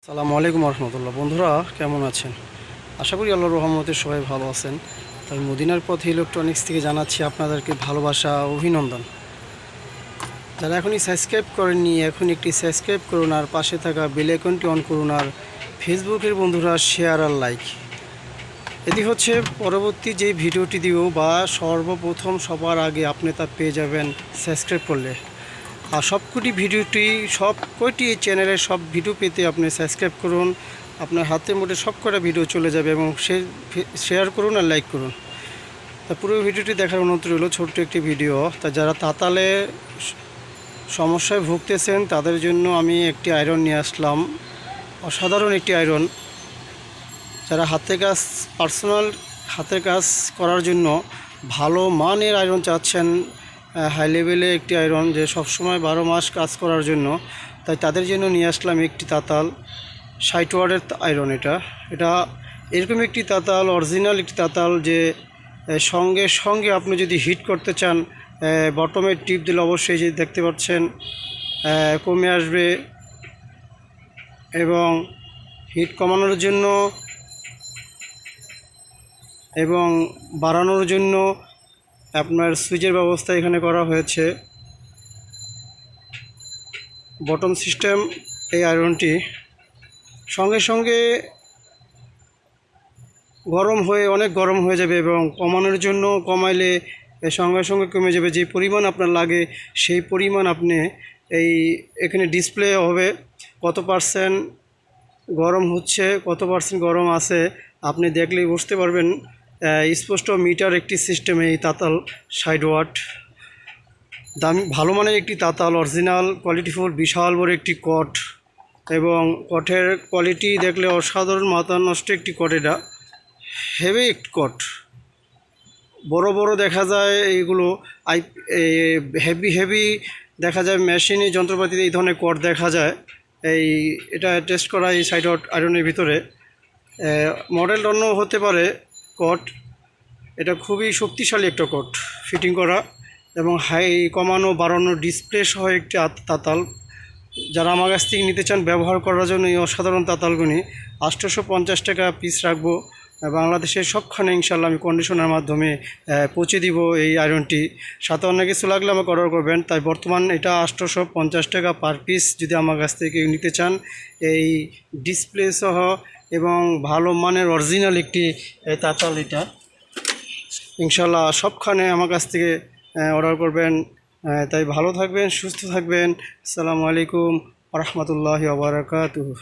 আসসালামু আলাইকুম রহমতুল্লাহ। বন্ধুরা কেমন আছেন? আশা করি আল্লাহর রহমতে সবাই ভালো আছেন। তাই মদিনার পথে ইলেকট্রনিক্স থেকে জানাচ্ছি আপনাদেরকে ভালোবাসা অভিনন্দন। যারা এখনই সাবস্ক্রাইব করেননি এখন একটি সাবস্ক্রাইব করুন, আর পাশে থাকা বেল আইকনটি অন করুন, আর ফেসবুকের বন্ধুরা শেয়ার আর লাইক। এটি হচ্ছে পরবর্তী যে ভিডিওটি দিব বা সর্বপ্রথম সবার আগে আপনি তা পেয়ে যাবেন সাবস্ক্রাইব করলে। আর সব কয়টি চ্যানেলের সব ভিডিও পেতে আপনি সাবস্ক্রাইব করুন। আপনার হাতের মুঠে সব কটা ভিডিও চলে যাবে এবং শেয়ার করুন আর লাইক করুন। তা পুরো ভিডিওটি দেখার অনুরোধ রইল, ছোট্ট একটি ভিডিও। তা যারা তাতালে সমস্যায় ভুগতেছেন তাদের জন্য আমি একটি আয়রন নিয়ে আসলাম, অসাধারণ একটি আয়রন। যারা পার্সোনাল হাতের কাজ করার জন্য ভালো মানের আয়রন চাচ্ছেন, হাই লেভেলে একটি আয়রন যে সবসময় 12 মাস কাজ করার জন্য, তাই তাদের জন্য নিয়ে আসলাম একটি তাতাল 60 ওয়াটের আয়রন। এটা এরকম একটি তাতাল, অরিজিনাল একটি তাতাল, যে সঙ্গে সঙ্গে আপনি যদি হিট করতে চান বটমের টিপ দিলে অবশ্যই যে দেখতে পাচ্ছেন কমে আসবে। এবং হিট কমানোর জন্য এবং বাড়ানোর জন্য আপনার সুইচের ব্যবস্থা এখানে করা হয়েছে। বটম সিস্টেম এই আয়রনটি সঙ্গে সঙ্গে অনেক গরম হয়ে যাবে এবং কমানোর জন্য কমাইলে সঙ্গে সঙ্গে কমে যাবে। যে পরিমাণ আপনার লাগে সেই পরিমাণ আপনি এখানে ডিসপ্লে হবে কত পার্সেন্ট গরম হচ্ছে, কত পার্সেন্ট গরম আছে আপনি দেখলেই বুঝতে পারবেন। স্পষ্ট মিটার একটি সিস্টেম এই তাতাল 60 ওয়াট দামি ভালো মানের একটি তাতাল, অরিজিনাল কোয়ালিটিফুল, বিশাল বড় একটি কট এবং কটের কোয়ালিটি দেখলে অসাধারণ, মাথা নষ্ট একটি কট। এটা হেভি একটি কট, বড় বড় দেখা যায় এইগুলো। হেভি দেখা যায় মেশিনে যন্ত্রপাতিতে এই ধরনের কট দেখা যায়। এটা টেস্ট করা এই 60 ওয়াট আয়রনের ভিতরে মডেল অন্য হতে পারে কট। এটা খুবই শক্তিশালী একটা কট ফিটিং করা এবং হাই কমানো বাড়ানো ডিসপ্লে সহ একটি তাতাল। যারা আমার কাছ থেকে নিতে চান ব্যবহার করার জন্য এই অসাধারণ তাতালগুলি 850 টাকা পিস রাখবো। বাংলাদেশের সবখানে ইনশাল্লাহ আমি কন্ডিশনের মাধ্যমে পৌঁছে দিব এই আয়রনটি। সাথে অন্য কিছু লাগলে আমাকে অর্ডার করবেন। তাই বর্তমান এটা 850 টাকা পার পিস যদি আমার কাছ থেকে নিতে চান। এই ডিসপ্লে সহ এবং ভালো মানের অরিজিনাল একটি তাতাল এটা ইনশাল্লাহ সবখানে আমার কাছ থেকে অর্ডার করবেন। তাই ভালো থাকবেন, সুস্থ থাকবেন। আসসালামু আলাইকুম ওয়া রাহমাতুল্লাহি ওয়া বারাকাতুহু।